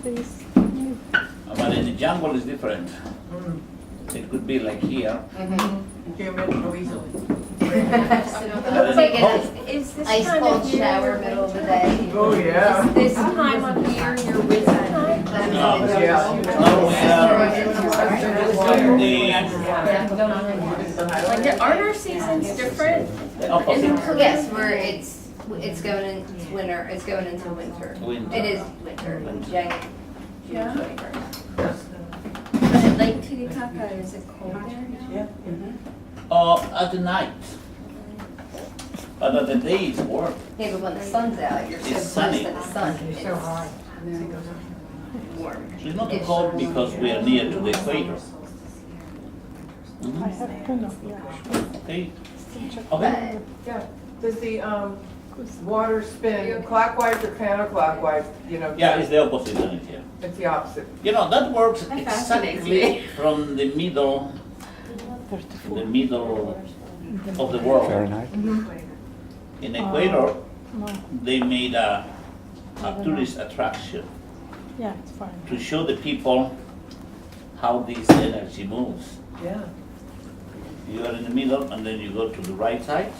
Please. But in the jungle is different. It could be like here. You can't imagine how easily. Take Oh. an this ice time cold of year shower your middle of the winter? day. Oh, yeah. Is this time of year your winter time? No, no, Like, aren't our seasons different? opposite. Yes, it's going into winter, it's going into winter. Winter. It is winter, June Yeah. 21st. But at Lake Titicaca, is it cold there now? Yeah. At the night. But at the day it's warm. Yeah, but when the sun's out, you're so It's close sunny. to the sun. It's so high. Warm. It's not too cold because we are near to the equator. I have to know, yeah. Okay. But Okay. Yeah. Does the water spin clockwise or counterclockwise? You know. Yeah, it's the opposite than it here. It's the opposite. You know, that works That fascinates me. exactly from the middle of the world. Fahrenheit. In Ecuador, No, they made a tourist attraction yeah, it's fine. to show the people how this energy moves. Yeah. You are in the middle and then you go to the right side,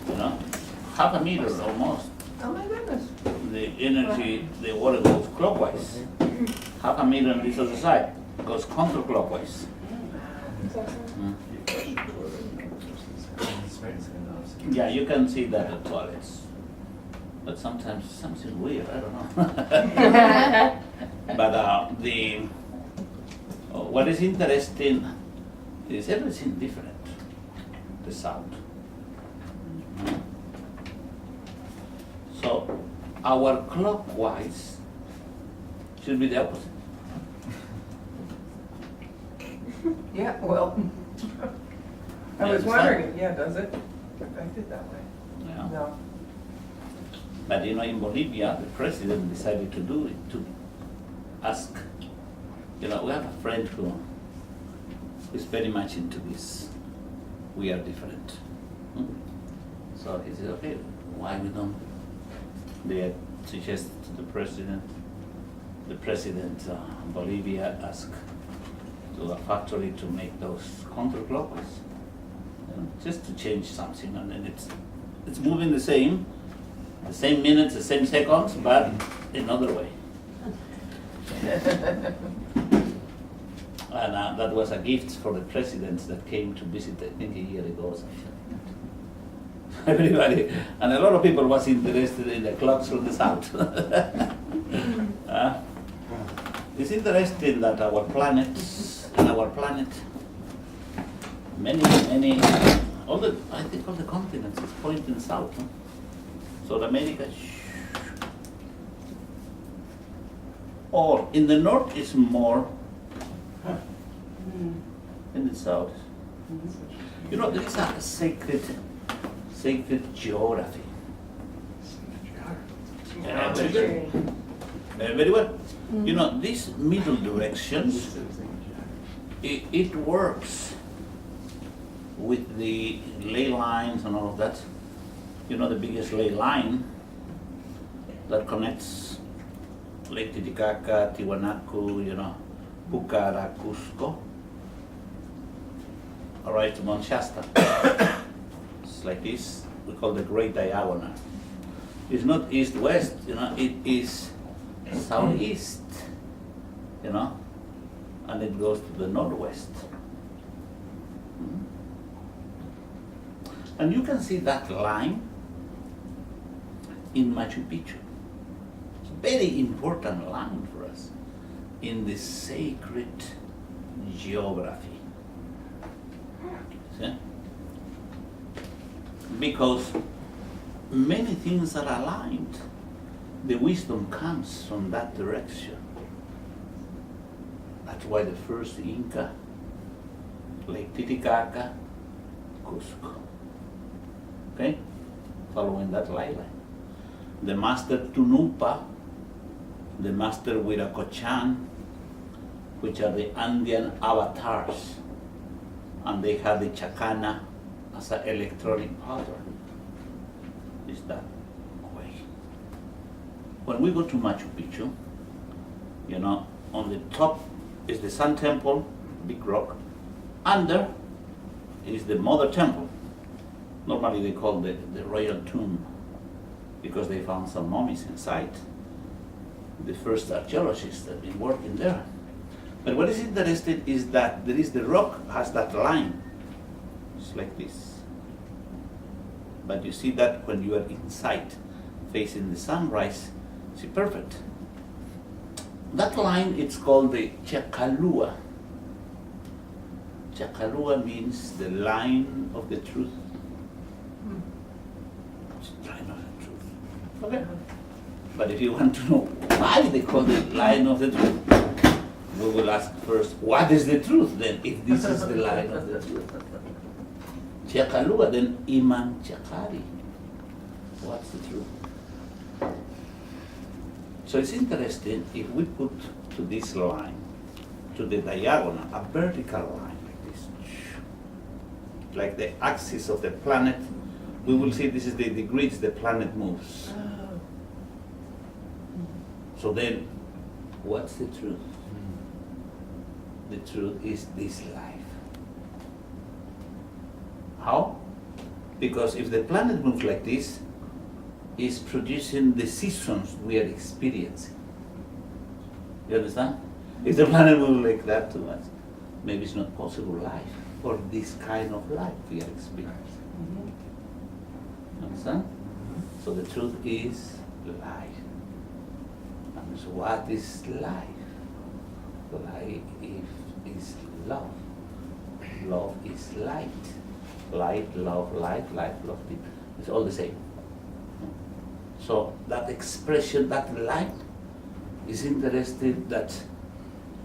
you know, half a meter almost. Oh, my goodness. The energy, the water goes clockwise. Half a meter on this other side goes counterclockwise. Mm. Yeah, you can see that at toilets. But sometimes something weird, I don't know. But what is interesting is everything different, the sound. So our clockwise should be the opposite. Yeah, well. I was wondering, yeah, does it affect it that way? Yeah. No. But you know, in Bolivia, the president decided to do it, to ask, you know, we have a friend who is very much into this. We are different. So he said, okay, why we don't? They suggested to the president Bolivia asked to a factory to make those counterclockwise, you know, just to change something, and then it's moving the same minutes, the same seconds, but another way. And that was a gift for the presidents that came to visit, I think, a year ago or something. Everybody, and a lot of people was interested in the clocks from the south. It's interesting that our planet, many, I think all the continents is pointing south. Huh? South America, or in the north is more, in the south. You know, there is a sacred geography. Very well. You know, these middle directions, it works with the ley lines and all of that. You know, the biggest ley line that connects Lake Titicaca, Tiwanaku, you know, Pucara, Cusco, all right, to Mount Shasta. It's like this, we call the Great Diagonal. It's not east-west, you know, it is southeast, you know, and it goes to the northwest. And you can see that line in Machu Picchu. It's a very important line for us in the sacred geography. See? Because many things are aligned. The wisdom comes from that direction. That's why the first Inca, Lake Titicaca, Cusco. Okay? Following that line. The master Tunupa, the master Huiracochan, which are the Andean avatars, and they have the Chacana as an electronic pattern. Is that way. when we go to Machu Picchu, you know, on the top is the Sun Temple, big rock. Under is the Mother Temple. Normally they call the royal tomb because they found some mummies inside. The first archaeologists have been working there. But what is interesting is that there is the rock has that line. It's like this. But you see that when you are inside, facing the sunrise, see perfect. That line, it's called the Chakalua. Chakalua means the line of the truth. It's the line of the truth. Okay. But if you want to know why they call it line of the truth, we will ask first, what is the truth then, if this is the line of the truth? Chakalua, then Iman Chakari. What's the truth? So it's interesting if we put to this line, to the diagonal, a vertical line like this, like the axis of the planet, we will see this is the degrees the planet moves. So then, what's the truth? The truth is this life. How? Because if the planet moves like this, it's producing the seasons we are experiencing. You understand? If the planet moves like that too much, maybe it's not possible life, or this kind of life we are experiencing. You understand? So the truth is life. And so what is life? Life is love. Love is light. Light, love, light, life, love. It's all the same. So that expression, that light, is interesting. That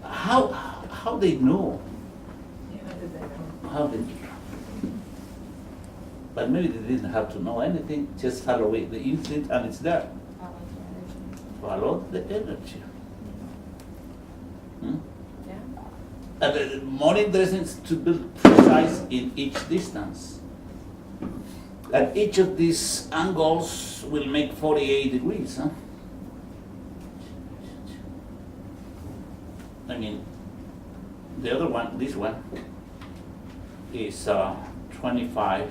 how they know. Yeah, how did they know? How they know. But maybe they didn't have to know anything. Just follow it, the instinct, and it's there. Follow the energy. Yeah. And the more interesting is to be precise in each distance. And each of these angles will make 48 degrees. Huh? I mean, the other one, this one, is 25,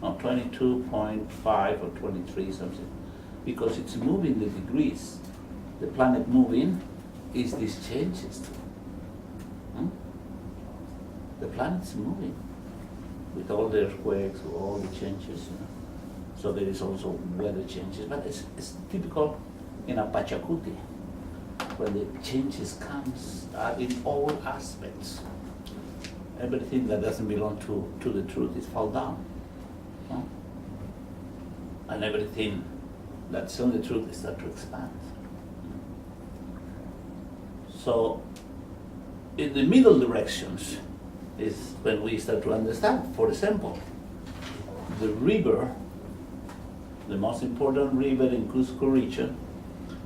no, 22.5 or 23 something. Because it's moving the degrees. The planet moving is these changes. The planet's moving with all the earthquakes, all the changes. You know. So there is also weather changes, but it's typical in a Pachacuti, where the changes comes in all aspects. Everything that doesn't belong to the truth is fall down. Huh? And everything that's on the truth is start to expand. So in the middle directions is when we start to understand. For example, the river, the most important river in Cusco region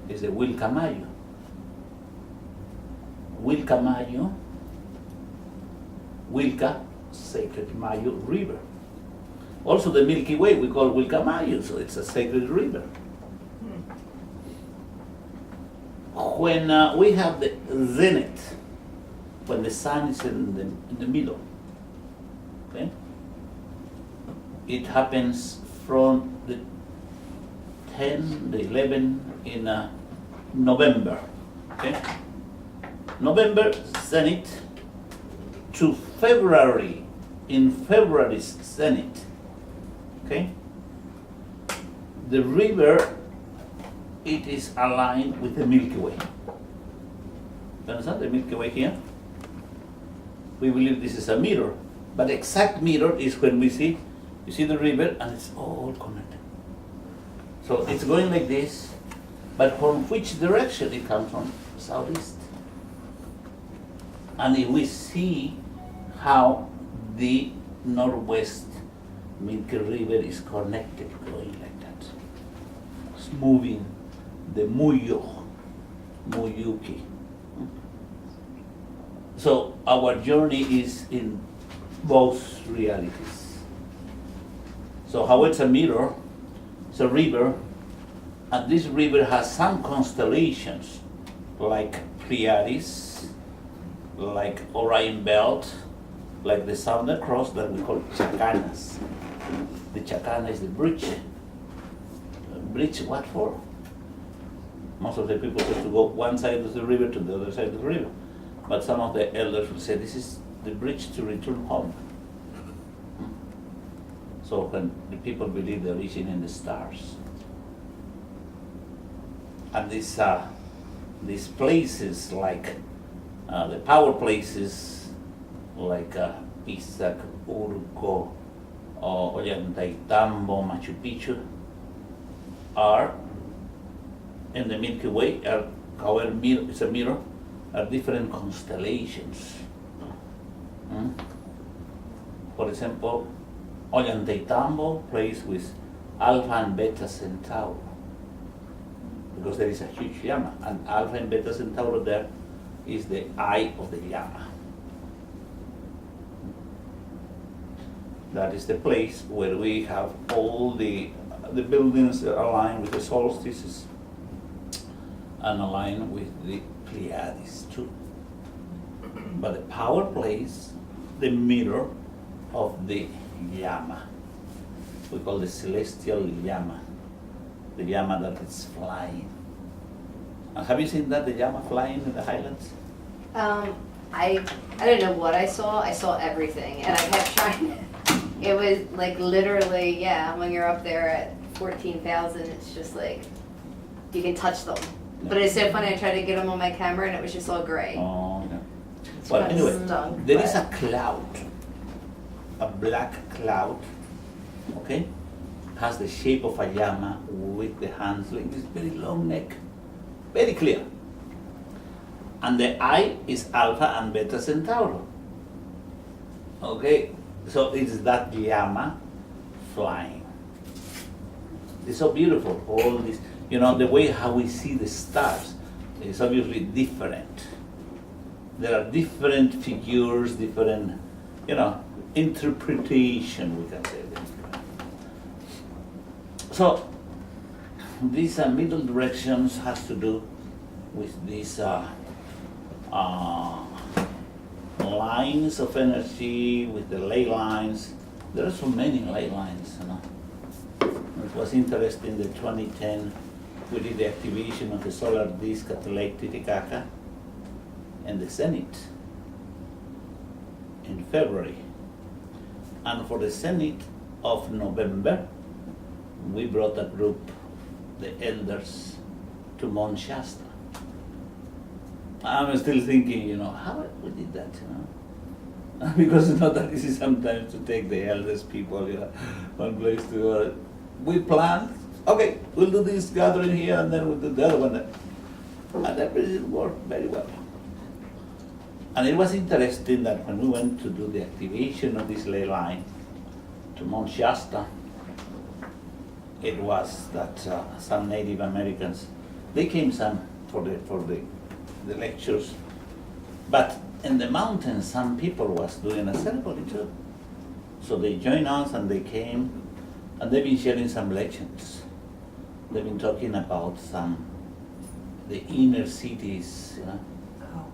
is the Wilcamayo. Wilcamayo, Wilca, sacred Mayo river. Also the Milky Way we call Wilcamayo, so it's a sacred river. When we have the zenith, when the sun is in the middle, okay? It happens from the 10, the 11 in November, okay? November zenith to February, in February's zenith, okay? The river, it is aligned with the Milky Way. You understand the Milky Way here? We believe this is a mirror, but the exact mirror is when we see, you see the river and it's all connected. So it's going like this, but from which direction it comes from? Southeast. And if we see how the northwest Milky River is connected, going like that. It's moving the Muyuki. So our journey is in both realities. So how it's a mirror, it's a river, And this river has some constellations, like Pleiades, like Orion Belt, like the Southern Cross that we call Chacanas. The Chacana is the bridge. Bridge what for? Most of the people have to go one side of the river to the other side of the river. But some of the elders will say this is the bridge to return home. So when the people believe they're reaching in the stars. And these places like the power places like Pisac, Urco, Ollantaytambo, Machu Picchu are in the Milky Way, it's a mirror, are different constellations. For example, Ollantaytambo plays with Alpha and Beta Centauri, because there is a huge llama, and Alpha and Beta Centauri there is the eye of the llama. That is the place where we have all the buildings aligned with the solstices and aligned with the Pleiades too. But the power plays the mirror of the llama. We call the celestial llama, the llama that is flying. And have you seen that, the llama flying in the highlands? I don't know what I saw. I saw everything, and I kept trying. It was like literally, yeah. When you're up there at 14,000, it's just like you can touch them. But it's so funny. I tried to get them on my camera, and it was just all gray. Oh, yeah. It's Well, kinda anyway, stunk, there is but- a cloud, a black cloud, okay? Has the shape of a llama with the hands like this very long neck, very clear. And the eye is Alpha and Beta Centauri. Okay, so it's that llama flying. It's so beautiful, all this, the way how we see the stars is obviously different. There are different figures, different, interpretation, we can say. So, these middle directions has to do with these lines of energy, with the ley lines. There are so many ley lines, It was interesting, in 2010, we did the activation of the solar disk at Lake Titicaca and the Zenith in February. And for the Zenith of November, we brought a group, the elders, to Mount Shasta. I'm still thinking, how we did that, Because that easy sometimes to take the eldest people, one place to other. We planned, okay, we'll do this gathering here and then we'll do the other one there. And everything worked very well. And it was interesting that when we went to do the activation of this ley line to Mount Shasta, it was that some Native Americans, they came some for the lectures, but in the mountains some people was doing a ceremony too. So they joined us and they came, and they've been sharing some legends. They've been talking about the inner cities, Oh.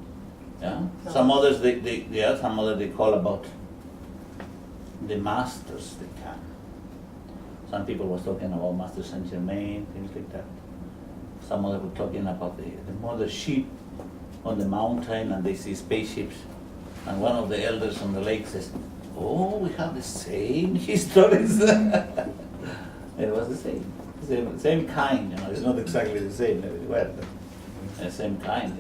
Yeah. Some others they call about the masters they come. Some people was talking about Master Saint Germain, things like that. Some others were talking about the mother ship on the mountain, and they see spaceships. And one of the elders on the lake says, "Oh, we have the same histories." It was the same kind, It's not exactly the same, but the same kind,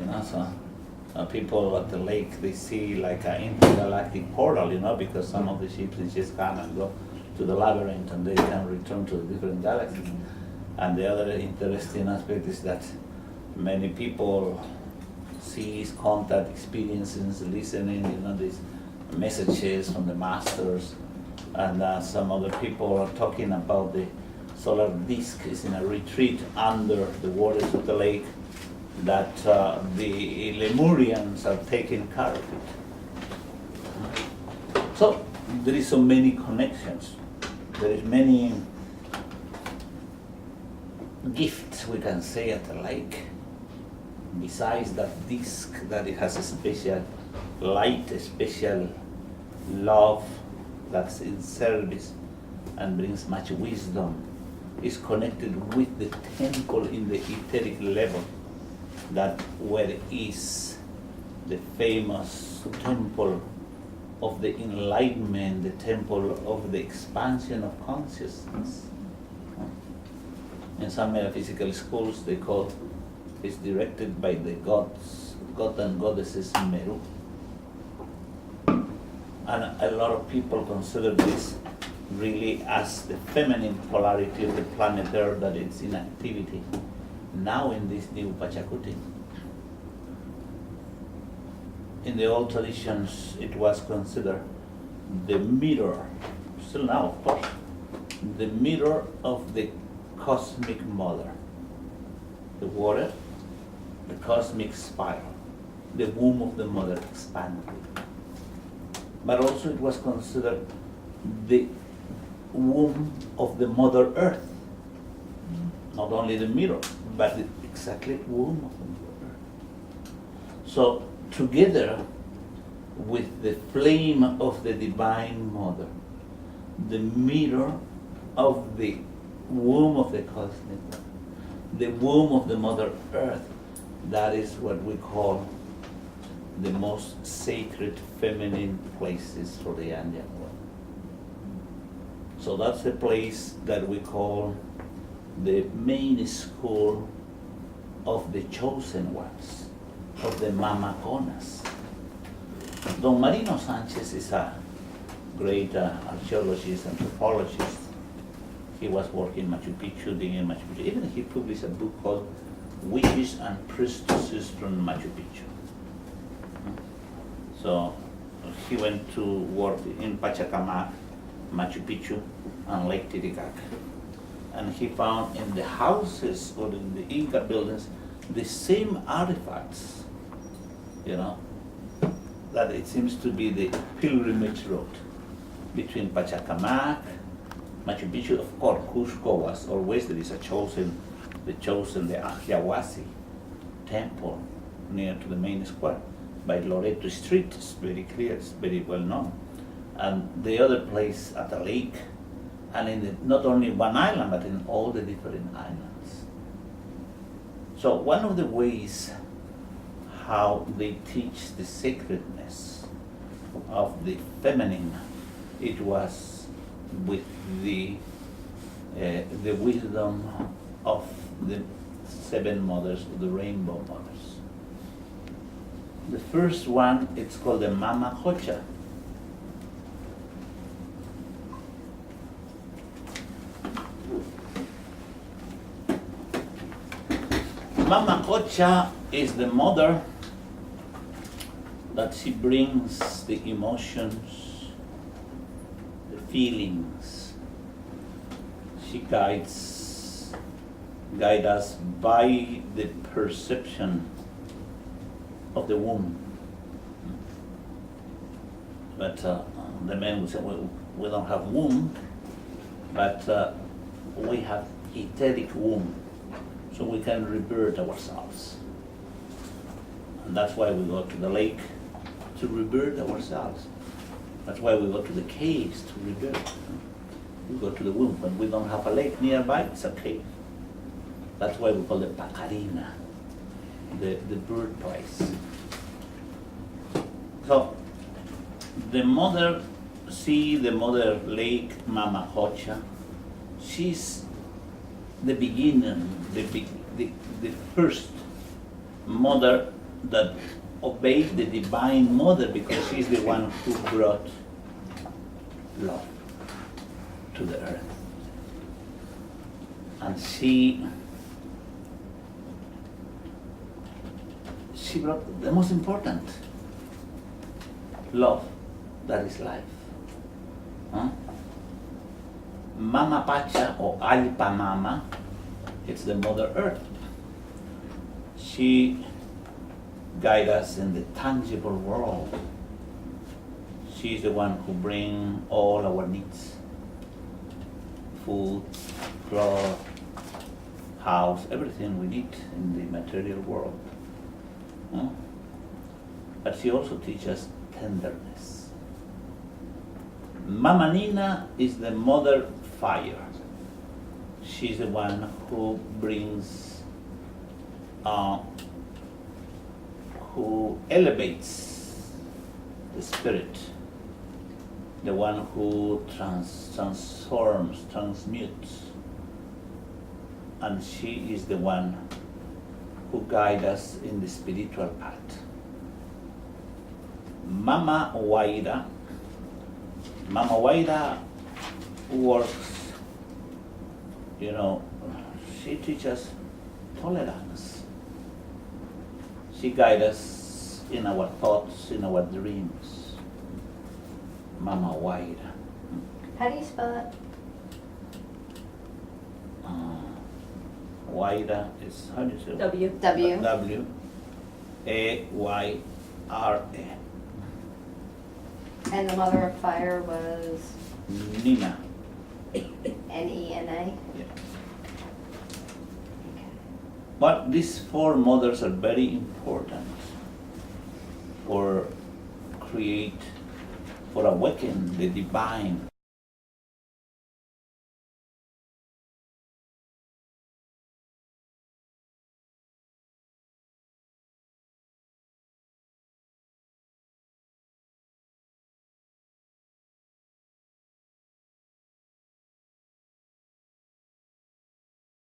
So people at the lake, they see like an intergalactic portal, because some of the ships they just come and go to the labyrinth, and they can return to the different galaxies. And the other interesting aspect is that many people see contact experiences, listening, these messages from the masters, and some other people are talking about the solar disk is in a retreat under the waters of the lake, that the Lemurians are taking care of it. So there is so many connections. There is many gift, we can say, at the lake. Besides that disc, that it has a special light, a special love that's in service and brings much wisdom, is connected with the temple in the etheric level, that where is the famous temple of the enlightenment, the temple of the expansion of consciousness. In some metaphysical schools, they call it's directed by the gods, god and goddesses Meru. And a lot of people consider this really as the feminine polarity of the planet Earth, that it's in activity now in this new Pachacuti. In the old traditions, it was considered the mirror, still now of course, the mirror of the cosmic mother, the water, the cosmic spiral, the womb of the mother expanded. But also it was considered the womb of the Mother Earth. Not only the mirror, but the exactly womb of the Mother Earth. So together with the flame of the Divine Mother, the mirror of the womb of the cosmic mother, the womb of the Mother Earth, that is what we call the most sacred feminine places for the Andean world. So that's the place that we call the main school of the chosen ones, of the Mamaconas. Don Marino Sanchez is a great archaeologist, anthropologist. He was working in Machu Picchu, digging Machu Picchu. Even he published a book called Witches and Priestesses from Machu Picchu. So he went to work in Pachacamac, Machu Picchu, and Lake Titicaca. And he found in the houses or in the Inca buildings the same artifacts, that it seems to be the pilgrimage road between Pachacamac, Machu Picchu. Of course, Cusco was always, there is the Ajiahuasi temple near to the main square by Loreto Street. It's very clear, it's very well known. And the other place at the lake, and in not only one island, but in all the different islands. So one of the ways how they teach the sacredness of the feminine, it was with the wisdom of the seven mothers, the rainbow mothers. The first one, it's called the Mama Hocha. Mama Hocha is the mother that she brings the emotions, the feelings. She guides us by the perception of the womb. But the men would say, well, we don't have womb, but we have etheric womb, so we can rebirth ourselves. And that's why we go to the lake, to rebirth ourselves. That's why we go to the caves, to rebirth. We go to the womb. When we don't have a lake nearby, it's a cave. That's why we call it Pacarina, the birthplace. So the mother lake, Mama Hocha, she's the beginning, the first mother that obeyed the Divine Mother, because she's the one who brought love to the earth. And she brought the most important, love, that is life. Mama Pacha, or Alpa Mama, it's the Mother Earth. She guides us in the tangible world. She's the one who brings all our needs: food, clothes, house, everything we need in the material world. Huh? But she also teaches tenderness. Mama Nina is the mother fire. She's the one who brings, who elevates the spirit, the one who transforms, transmutes. And she is the one who guides us in the spiritual path. Mama Waira works, she teaches tolerance. She guides us in our thoughts, in our dreams. Mama Waira. How do you spell that? Waira is, how do you say it? W. W. W-A-Y-R-A. And the mother of fire was Nina. N-E-N-A? Yeah. But these four mothers are very important for awaken the divine